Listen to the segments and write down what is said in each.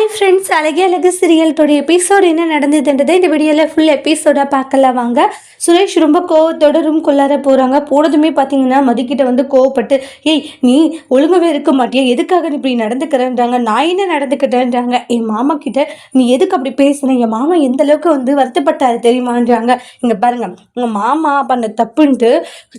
Hi friends, அழகே அழகு சீரியல்டோட episode என்ன நடந்ததுன்றதை இந்த வீடியோவில் ஃபுல் எபிசோடாக பார்க்கலாம் வாங்க. சுரேஷ் ரொம்ப கோவத்தோட ரூம்குள்ளார போகிறாங்க. போனதுமே பார்த்தீங்கன்னா மதிக்கிட்ட வந்து கோவப்பட்டு, ஏய் நீ ஒழுங்காகவே இருக்க மாட்டியா, எதுக்காக நீ இப்படி நடந்துக்கிறேன்றாங்க. நான் என்ன நடந்துக்கிட்டேன்றாங்க. என் மாமா கிட்ட நீ எதுக்கு அப்படி பேசுன, என் மாமா எந்த அளவுக்கு வந்து வருத்தப்பட்டாரு தெரியுமான்றாங்க. இங்கே பாருங்க, உங்கள் மாமா பண்ண தப்புன்ட்டு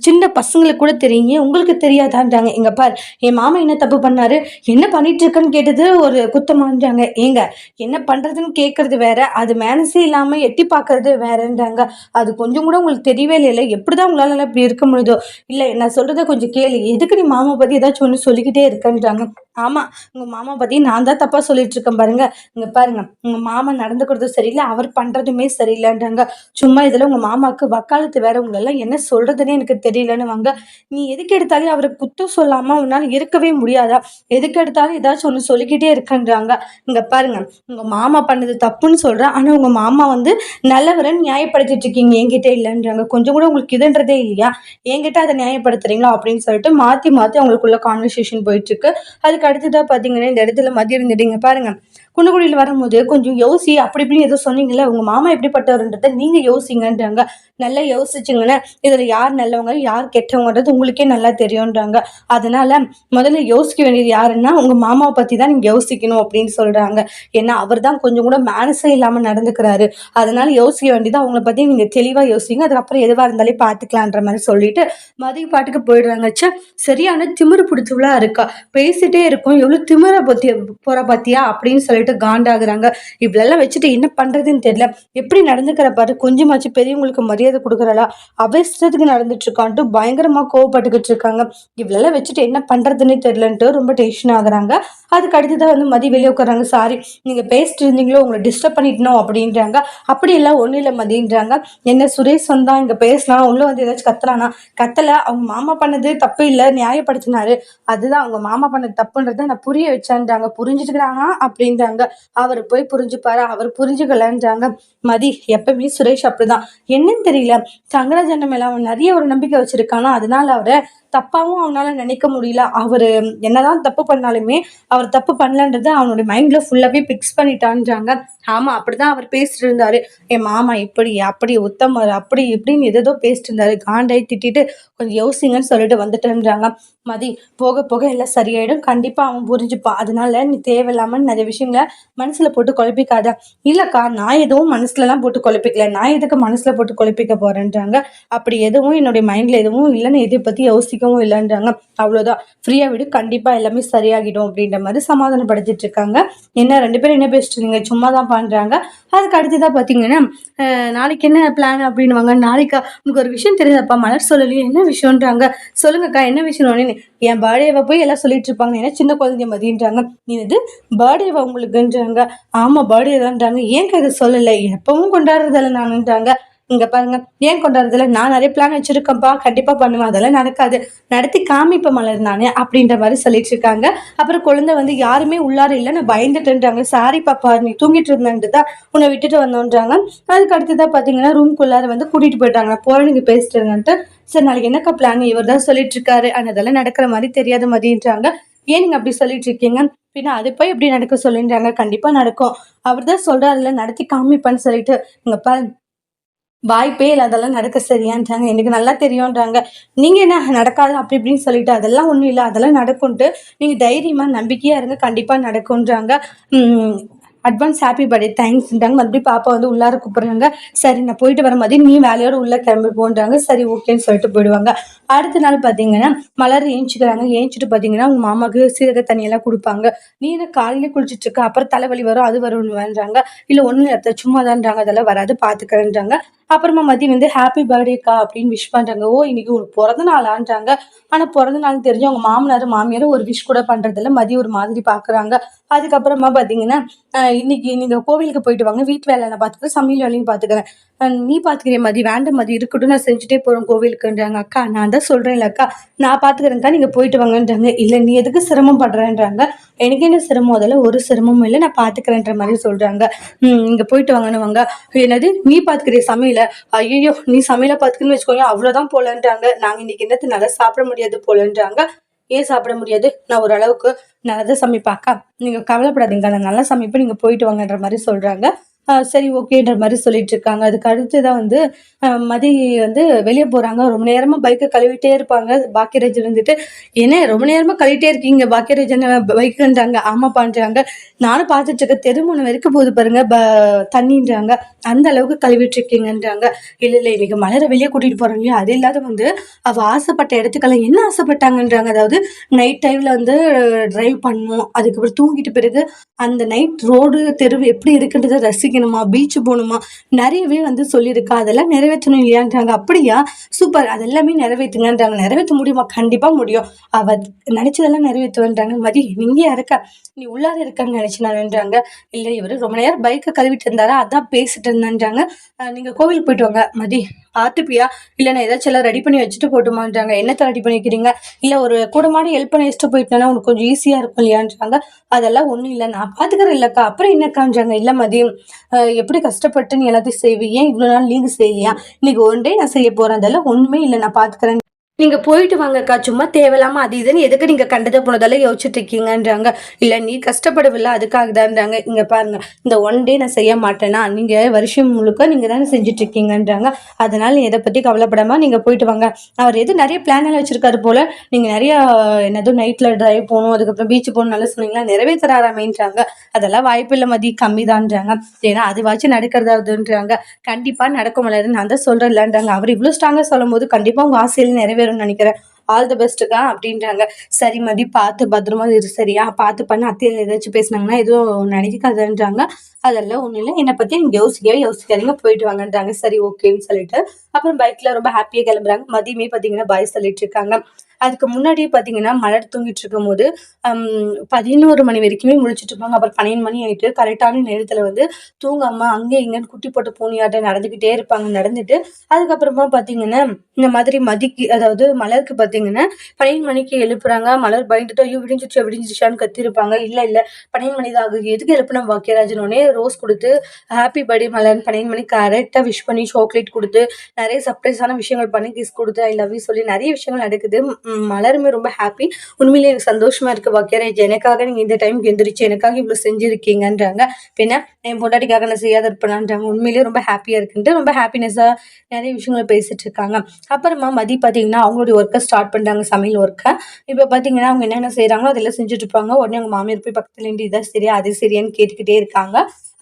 சின்ன பசங்களுக்கு கூட தெரியுங்க, உங்களுக்கு தெரியாதான்றாங்க. இங்கே பாரு, என் மாமா என்ன தப்பு பண்ணாரு, என்ன பண்ணிட்டு இருக்கன்னு கேட்டது ஒரு குத்தமான்றாங்க. ஏங்க, என்ன பண்றதுன்னு கேட்கறது வேற, அது மேனஸே இல்லாம எட்டி பார்க்கறது வேறன்றாங்க. அது கொஞ்சம் கூட உங்களுக்கு தெரியவே இல்லை, எப்படிதான் உங்களால இப்படி இருக்க முடியுதோ. இல்லை, நான் சொல்றத கொஞ்சம் கேளு, எதுக்கு நீ மாமா பத்தி ஏதாச்சும் ஒன்று சொல்லிக்கிட்டே இருக்கன்றாங்க. ஆமா, உங்க மாமா பத்தி நான் தான் தப்பா சொல்லிட்டு இருக்கேன் பாருங்க. இங்க பாருங்க, உங்க மாமா நடந்துக்கிறதும் சரியில்லை, அவர் பண்றதுமே சரியில்லைன்றாங்க. சும்மா இதுல உங்க மாமாவுக்கு வக்காலத்து வேற, உங்களெல்லாம் என்ன சொல்றதுன்னே எனக்கு தெரியலன்னு வாங்க. நீ எதுக்கு எடுத்தாலும் அவரை குத்தம் சொல்லாம உன்னால இருக்கவே முடியாதா, எதுக்கு எடுத்தாலும் ஏதாச்சும் ஒன்று சொல்லிக்கிட்டே இருக்கன்றாங்க. இங்க பாருங்க, உங்க மாமா பண்ணது தப்புன்னு சொல்றேன், ஆனா உங்க மாமா வந்து நல்லவரன் நியாயப்படுத்திட்டு இருக்கீங்க, என்கிட்ட இல்லைன்றாங்க. கொஞ்சம் கூட உங்களுக்கு இதுன்றதே இல்லையா, என்கிட்ட அதை நியாயப்படுத்துறீங்களா அப்படின்னு சொல்லிட்டு மாத்தி மாத்தி அவங்களுக்குள்ள கான்வர்சேஷன் போயிட்டு இருக்கு. அதுக்கு அடுத்ததான் பாத்தீங்கன்னா இந்த இடத்துல மதியம் இருந்துட்டீங்க பாருங்க. குண்டுகுடியில் வரும்போது கொஞ்சம் யோசி, அப்படி இப்படின்னு ஏதோ சொன்னீங்கல்ல, உங்க மாமா எப்படிப்பட்டவர்ன்றத நீங்க யோசிங்கன்றாங்க. நல்லா யோசிச்சுங்கன்னா இதுல யார் நல்லவங்க யார் கெட்டவங்கன்றது உங்களுக்கே நல்லா தெரியும்ன்றாங்க. அதனால முதல்ல யோசிக்க வேண்டியது யாருன்னா உங்க மாமாவை பத்தி தான் நீங்க யோசிக்கணும் அப்படின்னு சொல்றாங்க. ஏன்னா அவர் தான் கொஞ்சம் கூட மேனஸே இல்லாம நடந்துக்கிறாரு. அதனால யோசிக்க வேண்டியது அவங்கள பத்தி நீங்க தெளிவா யோசிங்க, அதுக்கப்புறம் எதுவா இருந்தாலே பாத்துக்கலான்ற மாதிரி சொல்லிட்டு மதிய பாட்டுக்கு போயிடுறாங்க. சரியான திமிரு பிடிச்சவளா இருக்கா, பேசிட்டே இருக்கும், எவ்வளவு திமிர பத்தி போற பாத்தியா அப்படின்னு சொல்லிட்டு காண்டாகுறாங்க. இவ்வளெல்லாம் வச்சுட்டு என்ன பண்றதுன்னு தெரியல, எப்படி நடந்துக்கிற பாரு, கொஞ்சமாச்சு பெரியவங்களுக்கு மரியாதை கொடுக்குறாளா, அவசரத்துக்கு நடந்துட்டு இருக்கான்ட்டு பயங்கரமா கோவப்பட்டுக்கிட்டு இருக்காங்க. இவ்வளெல்லாம் வச்சுட்டு என்ன பண்றதுன்னே தெரியலன்ட்டு ரொம்ப டென்ஷன் ஆகுறாங்க. அதுக்கு அடுத்துதான் வந்து மதி வெளியே உட்காராங்க. சாரி, நீங்க பேசிட்டு இருந்தீங்களோ, உங்களை டிஸ்டர்ப் பண்ணிட்டோம் அப்படின்றாங்க. அப்படி எல்லாம் ஒன்றும் இல்லை மதின்றாங்க. என்ன சுரேஷ் வந்தா இங்க பேசலாம், உள்ள வந்து ஏதாச்சும் கத்தலானா, கத்தல, அவங்க மாமா பண்ணது தப்பு இல்லை நியாயப்படுத்தினாரு, அதுதான் அவங்க மாமா பண்ணது தப்புன்றத நான் புரிய வச்சேன்றாங்க. புரிஞ்சுட்டுக்கிறாங்க அப்படின்றாங்க. அவர் போய் புரிஞ்சுப்பாரு, அவர் புரிஞ்சுக்கலன்றாங்க. மதி எப்பவுமே சுரேஷ் அப்படிதான், என்னன்னு தெரியல, சங்கராஜன் மேல அவன் நிறைய ஒரு நம்பிக்கை வச்சிருக்கானா, அதனால அவரை தப்பாவும் அவனால நினைக்க முடியல. அவரு என்னதான் தப்பு பண்ணாலுமே அவர் தப்பு பண்ணலன்றத அவனுடைய மைண்ட்ல ஃபுல்லாவே பிக்ஸ் பண்ணிட்டான்றாங்க. ஆமா, அப்படிதான் அவர் பேசிட்டு இருந்தாரு, என் மாமா இப்படி அப்படி உத்தமர் அப்படி இப்படின்னு ஏதோ பேசிட்டு இருந்தாரு. காண்டாய் திட்டிட்டு கொஞ்சம் யோசிங்கன்னு சொல்லிட்டு வந்துட்டேன்றாங்க. மதி, போக போக எல்லாம் சரியாயிடும், கண்டிப்பா அவன் புரிஞ்சுப்பான். அதனால நீ தேவையில்லாம நிறைய விஷயங்களை மனசுல போட்டு குழப்பிக்காத. இல்லக்கா, நான் எதுவும் மனசுல எல்லாம் போட்டு குழப்பிக்கல, நான் எதுக்கு மனசுல போட்டு குழப்பிக்க போறேன்றாங்க. அப்படி எதுவும் என்னுடைய மைண்ட்ல எதுவும் இல்லைன்னு எதை பத்தி யோசிக்கவும் இல்லைன்றாங்க. அவ்வளவுதான், ஃப்ரீயா விடு, கண்டிப்பா எல்லாமே சரியாகிடும் அப்படின்ற மாதிரி சமாதானப்படுத்திட்டு இருக்காங்க. என்ன ரெண்டு பேரும் என்ன பேசிட்டு இருந்தீங்க, சும்மா தான் பண்றாங்க. அதுக்கு அடுத்ததான் பாத்தீங்கன்னா நாளைக்கு என்ன பிளான் அப்படின்னுவாங்க. நாளைக்கா, உனக்கு ஒரு விஷயம் தெரியாதப்பா, மலர் சொல்லலையே, என்ன விஷயம்ன்றாங்க. சொல்லுங்கக்கா, என்ன விஷயம், என் பர்த்டேவை போய் எல்லாம் சொல்லிட்டு இருப்பாங்க, ஏன்னா சின்ன குழந்தைய மதின்றாங்க. நீ இது பர்த்டேவா உங்களுக்குன்றாங்க. ஆமா பர்த்டே தான்றாங்க. ஏன் இதை சொல்லலை, எப்பவும் கொண்டாடுறதில்ல நானுன்றாங்க. இங்க பாருங்க, ஏன் கொண்டாடுறதுல நான் நிறைய பிளான் வச்சிருக்கேன்ப்பா, கண்டிப்பா பண்ணுவேன், அதெல்லாம் நடக்காது, நடத்தி காமிப்ப மலர் நானு அப்படின்ற மாதிரி சொல்லிட்டு இருக்காங்க. அப்புறம் குழந்தை வந்து யாருமே உள்ளார இல்லை, நான் பயந்துட்டுன்றாங்க. சாரி பாப்பா, நீ தூங்கிட்டு இருந்தேன்ட்டுதான் உன்னை விட்டுட்டு வந்தோன்றாங்க. அதுக்கு அடுத்ததான் பாத்தீங்கன்னா ரூம்குள்ளார வந்து கூட்டிட்டு போயிட்டாங்க. போற நீங்க பேசிட்டு இருங்கன்ட்டு. சரி, நாளைக்கு என்னக்கா பிளான், இவர் தான் சொல்லிட்டு இருக்காரு, ஆனா அதெல்லாம் நடக்கிற மாதிரி தெரியாத மாதிரின்றாங்க. ஏன் நீங்க அப்படி சொல்லிட்டு இருக்கீங்க, பின்ன அது போய் எப்படி நடக்க சொல்லின்றாங்க. கண்டிப்பா நடக்கும், அவர் தான் சொல்றாருல நடத்தி காமிப்பான்னு சொல்லிட்டு. இங்க பாரு, வாய்ப்பே இல்லை, அதெல்லாம் நடக்க சரியான்றாங்க. எனக்கு நல்லா தெரியும்ன்றாங்க. நீங்க என்ன நடக்காது அப்படி இப்படின்னு சொல்லிட்டு, அதெல்லாம் ஒண்ணும் இல்லை, அதெல்லாம் நடக்கும்ட்டு நீங்க தைரியமா நம்பிக்கையா இருங்க, கண்டிப்பா நடக்கும்ன்றாங்க. அட்வான்ஸ் ஹாப்பி பர்த்டே தேங்க்ஸ்ன்றாங்க. மறுபடியும் பாப்பா வந்து உள்ளார கூப்பிடுறாங்க. சரி, நான் போயிட்டு வர மாதிரி நீ வேலையோட உள்ள கிளம்பி போன்றாங்க. சரி ஓகேன்னு சொல்லிட்டு போயிடுவாங்க. அடுத்த நாள் பாத்தீங்கன்னா மலர் ஏஞ்சிக்கிறாங்க. ஏஞ்சிட்டு பாத்தீங்கன்னா உங்க மாமாவுக்கு சீரக தண்ணியெல்லாம் கொடுப்பாங்க. நீ என்ன காலையில குளிச்சிட்டு இருக்க, அப்புறம் தலைவலி வரும் அது வரும்ன்றாங்க. இல்ல ஒண்ணும் இல்லை சும்மாதான்றாங்க, அதெல்லாம் வராது பாத்துக்கிறேன்றாங்க. அப்புறமா மதியம் வந்து ஹாப்பி பர்த்டேக்கா அப்படின்னு விஷ் பண்றாங்க. ஓ, இன்னைக்கு ஒரு பிறந்த நாளான்றாங்க. ஆனா பிறந்த நாள் தெரிஞ்சு அவங்க மாமனார் மாமியாரும் ஒரு விஷ் கூட பண்றதில்ல. மதியம் ஒரு மாதிரி பாக்குறாங்க. அதுக்கப்புறமா பாத்தீங்கன்னா இன்னைக்கு நீங்க கோவிலுக்கு போயிட்டு வாங்க, வீட்டு வேலை நான் பாத்துக்கிறேன், சமையல் வேலையும் பாத்துக்கிறேன், நீ பாத்துக்கிறேன் மதி, வேண்டாம் மதி இருக்கட்டும், நான் செஞ்சுட்டே போறேன் கோவிலுக்குன்றாங்க. அக்கா, நான் தான் சொல்றேன்ல அக்கா, நான் பாத்துக்கிறேன்க்கா, நீங்க போயிட்டு வாங்கன்றாங்க. இல்ல, நீ எதுக்கு சிரமம் பண்றேன்றாங்க. எனக்கு என்ன சிரமம், அதெல்லாம் ஒரு சிரமமும் இல்லை, நான் பாத்துக்கிறேன்ற மாதிரி சொல்றாங்க. இங்க போயிட்டு வாங்கன்னு வாங்க. என்னது, நீ பாத்துக்கிறிய சமையல, ஐயோ நீ சமையல பாத்துக்கன்னு வச்சுக்கோங்க, அவ்வளவுதான் போலன்றாங்க. நாங்க இன்னைக்கு என்னத்து நல்லா சாப்பிட முடியாது போலன்றாங்க. ஏன் சாப்பிட முடியாது? நான் ஓரளவுக்கு நல்லா தான் சமைப்பேன் அக்கா. நீங்க கவலைப்படாதீங்க. நான் நல்லா சமைப்பேன். நீங்க போயிட்டு வாங்கன்ற மாரி சொல்றாங்க. சரி ஓகேன்ற மாரி சொல்லிட்டு இருக்காங்க. அதுக்கு அடுத்து தான் வந்து மதி வந்து வெளிய போறாங்க. ரொம்ப நேரமா பைக்க கழுவிட்டே இருப்பாங்க. பாக்கியராஜ் இருந்துட்டு, "என்ன ரொம்ப நேரமா கழுவிட்டே இருக்கீங்க பாக்கியராஜன் பைக்குன்றாங்க." "ஆமாப்பான்றாங்க." நானும் பார்த்துட்டு இருக்கேன். தெருமுனை வரைக்கும் போகுது பாருங்க தண்ணின்றாங்க. அந்த அளவுக்கு கழுவிட்டு இருக்கீங்கன்றாங்க. "இல்ல, இல்ல இன்னைக்கு மலர வெளிய கூட்டிட்டு போறோம் இல்லையா? அது இல்லாத வந்து அவ ஆசைப்பட்ட இடத்துக்கெல்லாம் என்ன ஆசைப்பட்டாங்கன்றாங்க. அதாவது நைட் டைம்ல வந்து டிரைவ் பண்ணணும். அதுக்கப்புறம் தூங்கிட்ட பிறகு அந்த நைட் ரோடு, தெருவு எப்படி இருக்குன்றத ரசிக்கணுமா, பீச் போணுமா, நெறையவே வந்து சொல்லியிருக்கா. அதெல்லாம் நிறைவேற்றணும் இல்லையான்றாங்க. அப்படியா? சூப்பர். அது எல்லாமே நிறைவேத்துங்கன்றாங்க. நிறைவேத்த முடியுமா? கண்டிப்பா முடியும். அவ நினைச்சதெல்லாம் நிறைவேத்துவேன்றாங்க. மதி நீங்க இருக்க. நீ உள்ளார இருக்கன்னு நினைச்சினான்றாங்க. இல்ல இவரு ரொம்ப நேரம் பைக்க கழுவிட்டு இருந்தாரா, அதான் பேசிட்டு இருந்தேன்றாங்க. நீங்க கோவிலுக்கு போயிட்டு வாங்க. மதி பார்த்துப்பியா? இல்ல நான் ஏதாச்சும் எல்லாம் ரெடி பண்ணி வச்சுட்டு போட்டுமான்றாங்க. என்னத்த ரெடி பண்ணி வைக்கிறீங்க? இல்ல ஒரு கூடமாட ஹெல்ப் பண்ணி வச்சுட்டு போயிட்டேன்னா உனக்கு கொஞ்சம் ஈஸியா இருக்கும் இல்லையான்றாங்க. அதெல்லாம் ஒண்ணும் இல்ல. நான் பாத்துக்கிறேன் இல்லக்கா. அப்புறம் என்னக்கான்றாங்க. இல்ல மதி எப்படி கஷ்டப்பட்டு நீ எல்லாத்தையும் செய்வ? ஏன் இவ்வளவு நாள் நீங்க செய்யலையா? இன்னைக்கு ஒன் டே நான் செய்ய போறேன். அதெல்லாம் ஒண்ணுமே இல்ல. நான் பாத்துக்கிறேன். நீங்க போயிட்டு வாங்கக்கா. சும்மா தேவையில்லாம அது இதுன்னு எதுக்கு நீங்க கண்டத போனதெல்லாம் யோசிச்சுட்டு இருக்கீங்கன்றாங்க. இல்ல நீ கஷ்டப்படவில்ல அதுக்காக தான்றாங்க. இங்க பாருங்க இந்த ஒன் டே நான் செய்ய மாட்டேனா, நீங்க வருஷம் முழுக்க நீங்க தானே செஞ்சுட்டு இருக்கீங்கன்றாங்க. அதனால நீ எதை பத்தி கவலைப்படாம நீங்க போயிட்டு வாங்க. அவர் எதுவும் நிறைய பிளான் எல்லாம் வச்சிருக்காரு போல. நீங்க நிறைய என்னது நைட்ல டிரைவ் போகணும், அதுக்கப்புறம் பீச் போகணும் நல்லா சொன்னீங்களா, நிறைவேற்றுறாராமேன்றாங்க. அதெல்லாம் வாய்ப்பு இல்ல மதி, கம்மிதான்றாங்க. ஏன்னா அதுவாச்சும் நடக்கிறதாவதுன்றாங்க. கண்டிப்பா நடக்கும் மலர், நான் தான் சொல்றேன்லன்றாங்க. அவர் இவ்வளவு ஸ்ட்ராங்கா சொல்லும் போது கண்டிப்பா உங்க ஆசையில நிறைவேறும்னு நினைக்கிறேன். ஆல் த பெஸ்ட்டுக்கா அப்படின்றாங்க. சரி மதி பார்த்து பத்திரமா இரு சரியா, பார்த்து பண்ண. அத்தையில ஏதாச்சும் பேசினாங்கன்னா எதுவும் நினைக்காதன்றாங்க. அதெல்லாம் ஒண்ணும் இல்லை, என்னை பத்தி நீங்க யோசிக்கவே யோசிக்காதீங்க, போயிட்டு வாங்கன்றாங்க. சரி ஓகேன்னு சொல்லிட்டு அப்புறம் பைக்ல ரொம்ப ஹாப்பியா கிளம்புறாங்க. மதியமே பாத்தீங்கன்னா பாய் சொல்லிட்டு இருக்காங்க. அதுக்கு முன்னாடியே பாத்தீங்கன்னா மலர் தூங்கிட்டு இருக்கும் போது 11 மணி வரைக்குமே முழிச்சிட்டு இருப்பாங்க. அப்புறம் 12 மணி ஆயிட்டு கரெக்டான நேரத்துல வந்து தூங்காம அங்க இங்கன்னு குட்டி போட்ட பூனையாட்டம் நடந்துகிட்டே இருப்பாங்க. நடந்துட்டு அதுக்கப்புறமா பாத்தீங்கன்னா இந்த மாதிரி மதிக்கு அதாவது மலருக்கு பாத்தீங்கன்னா 12 மணிக்கு எழுப்புறாங்க. மலர் பயந்துட்டு ஐயோ விடிஞ்சிருச்சா விடிஞ்சிருச்சான்னு கத்திருப்பாங்க. இல்ல இல்ல 12 மணி தான் ஆகுது. எதுக்கு எழுப்புன பாக்கியராஜன் உடனே ரோஸ் கொடுத்து ஹாப்பி பர்த்டே மலர் 12 மணிக்கு கரெக்டா விஷ் பண்ணி சாக்லேட் கொடுத்து நிறைய சர்ப்ரைஸான விஷயங்கள் பண்ணி கிஸ் கொடுத்து ஐ லவ் யூ சொல்லி நிறைய விஷயங்கள் நடக்குது. மலருமே ரொம்ப ஹாப்பி. உண்மையிலேயே எனக்கு சந்தோஷமா இருக்கு பாக்கியராஜ், எனக்காக நீங்க இந்த டைம்க்கு எந்திரிச்சு எனக்காக இவ்வளவு செஞ்சிருக்கீங்கன்றாங்க. பின்ன என் பொண்டாட்டிக்காக நான் செய்யாத இருப்பேனான்றாங்க. உண்மையிலேயே ரொம்ப ஹாப்பியா இருக்குன்ட்டு ரொம்ப ஹாப்பினஸா நிறைய விஷயங்களை பேசிட்டு இருக்காங்க. அப்புறமா மதி பாத்தீங்கன்னா அவங்களுடைய ஒர்க்கை ஸ்டார்ட் பண்றாங்க, சமையல் ஒர்க்கை. இப்ப பாத்தீங்கன்னா அவங்க என்னென்ன செய்யறாங்களோ அதெல்லாம் செஞ்சுட்டு இருப்பாங்க. உடனே அவங்க மாமியார் போய் பக்கத்துல இருந்து இதான் சரியா அது சரியான்னு கேட்டுக்கிட்டே இருக்காங்க.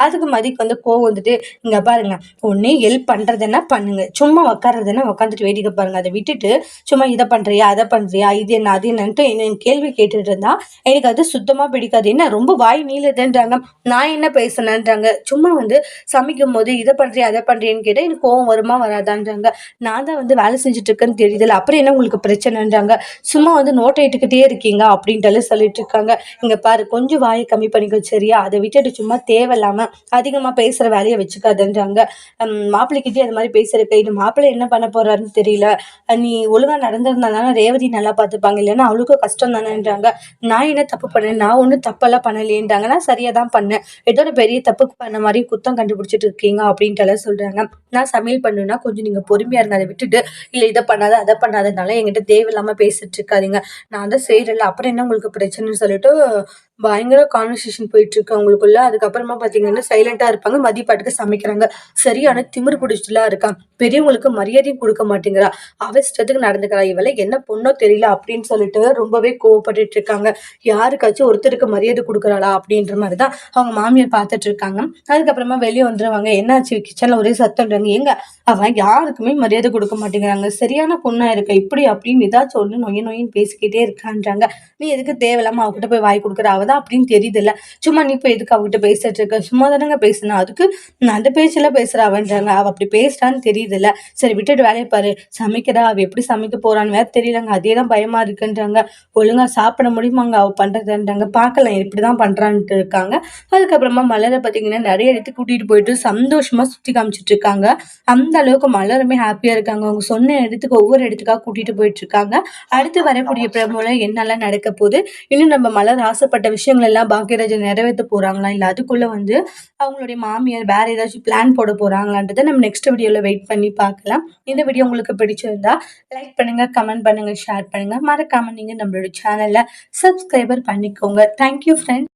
அதுக்கு மதிக்கு வந்து கோவம் வந்துட்டு, இங்க பாருங்க ஒண்ணு ஹெல்ப் பண்றதுன்னா பண்ணுங்க, சும்மா உட்கார்றதுன்னா உட்காந்துட்டு வேடிக்கை பாருங்க. அதை விட்டுட்டு சும்மா இதை பண்றியா அதை பண்றியா இது என்ன அது என்னன்ட்டு என்ன கேள்வி கேட்டுட்டு இருந்தா எனக்கு அது சுத்தமா பிடிக்காது. என்ன ரொம்ப வாய் நீளுதுன்றாங்க. நான் என்ன பேசுனேன்றாங்க. சும்மா வந்து சமைக்கும் போது இதை பண்றியா அதை பண்றியான்னு கேட்டா எனக்கு கோவம் வருமா வராதான்றாங்க. நான் தான் வந்து வேலை செஞ்சுட்டு இருக்கேன்னு தெரியுதுல, அப்புறம் என்ன உங்களுக்கு பிரச்சனைன்றாங்க. சும்மா வந்து நோட்டை இட்டுக்கிட்டே இருக்கீங்க அப்படின்ட்டு சொல்லிட்டு இருக்காங்க. இங்க பாரு கொஞ்சம் வாயை கம்மி பண்ணிக்கோ சரியா, அதை விட்டுட்டு சும்மா தேவையில்லாம அதிகமா பேசுற வேலையை வச்சுக்காதுன்றாங்க. மாப்பிள்ளைகிட்டே அது மாதிரி பேசுறக்க இது மாப்பிள்ளை என்ன பண்ண போறாருன்னு தெரியல. நீ ஒழுங்கா நடந்திருந்தாலும் ரேவதி நல்லா பார்த்துப்பாங்க, இல்லைன்னா அவளுக்கும் கஷ்டம் தானேன்றாங்க. நான் என்ன தப்பு பண்ணேன்? நான் ஒன்றும் தப்பெல்லாம் பண்ணலேன்றாங்க. நான் சரியா தான் பண்ணேன். ஏதோ ஒரு பெரிய தப்பு பண்ண மாதிரி குத்தம் கண்டுபிடிச்சிட்டு இருக்கீங்க அப்படின்ட்டு எல்லாம் சொல்றாங்க. நான் சமையல் பண்ணுனா கொஞ்சம் நீங்க பொறுமையா இருங்க, அதை விட்டுட்டு இல்ல இதை பண்ணாத அதை பண்ணாதனால என்கிட்ட தேவையில்லாம பேசிட்டு இருக்காதீங்க. நான் தான் செய்யறேன்ல, அப்புறம் என்ன உங்களுக்கு பிரச்சனைன்னு சொல்லிட்டு பயங்கர கான்வர்சேஷன் போயிட்டு இருக்கு அவங்களுக்குள்ள. அதுக்கப்புறமா பாத்தீங்கன்னா சைலண்டா இருப்பாங்க. மதிய பாட்டுக்கு சமைக்கிறாங்க. சரியான திமிரு பிடிச்சிட்டுலாம் இருக்கா. பெரியவங்களுக்கு மரியாதையும் கொடுக்க மாட்டேங்கிறா. அவ இஷ்டத்துக்கு நடந்துக்கிறா. இவள என்ன பொண்ணோ தெரியல அப்படின்னு சொல்லிட்டு ரொம்பவே கோவப்பட்டுட்டு இருக்காங்க. யாருக்காச்சும் ஒருத்தருக்கு மரியாதை கொடுக்குறாளா அப்படின்ற மாதிரிதான் அவங்க மாமியார் பார்த்துட்டு இருக்காங்க. அதுக்கப்புறமா வெளியே வந்துருவாங்க. என்னாச்சு கிச்சன்ல ஒரே சத்தம்ன்றாங்க. எங்க அவன் யாருக்குமே மரியாதை கொடுக்க மாட்டேங்கிறாங்க. சரியான பொண்ணா இருக்க இப்படி அப்படின்னு ஏதாச்சும் ஒண்ணு நொயின்னு பேசிக்கிட்டே இருக்கான்றாங்க. நீ எதுக்கு தேவையில்லாம அவகிட்ட போய் வாய் கொடுக்குற, அவதான் அப்படின்னு தெரியுதுல்ல, சும்மா நீ போய் எதுக்கு அவகிட்ட பேசிட்டு இருக்க, சும்மா தானங்க பேசுனா, அதுக்கு நான் அந்த பேச்சுல பேசுற அவன்றாங்க. அவ அப்படி பேசுறான்னு தெரியுதுல்ல, சரி விட்டுட்டு வேலையை பாரு, சமைக்கிறா அவ எப்படி சமைக்க போறான்னு வேற தெரியலங்க, அதேதான் பயமா இருக்குன்றாங்க. ஒழுங்கா சாப்பிட முடியுமாங்க அவ பண்றதுன்றாங்க. பார்க்கலாம் இப்படிதான் பண்றான்ட்டு இருக்காங்க. அதுக்கப்புறமா மலரை பாத்தீங்கன்னா நிறைய இடத்துக்கு கூட்டிட்டு போயிட்டு சந்தோஷமா சுத்தி காமிச்சிட்டு இருக்காங்க. அந்த அளவுக்கு மலருமே ஹாப்பியா இருக்காங்க. அவங்க சொன்ன இடத்துக்கு ஒவ்வொரு இடத்துக்காக கூட்டிட்டு போயிட்டு இருக்காங்க. அடுத்து வரக்கூடிய பிரமோல என்னெல்லாம் நடக்க போகுது, இன்னும் நம்ம மலர் ஆசைப்பட்ட விஷயங்கள் எல்லாம் பாக்கியராஜ் நிறைவேத்த போறாங்களா? இல்ல அதுக்குள்ள வந்து அவங்களுடைய மாமியார் வேற ஏதாச்சும் பிளான் போட போறாங்களான்றத நம்ம நெக்ஸ்ட் வீடியோல வெயிட் பண்ணி பார்க்கலாம். இந்த வீடியோ உங்களுக்கு பிடிச்சிருந்தா லைக் பண்ணுங்க, கமெண்ட் பண்ணுங்க, ஷேர் பண்ணுங்க. மறக்காம நீங்க நம்மளோட சேனல சப்ஸ்கிரைபர் பண்ணிக்கோங்க. Thank you friends.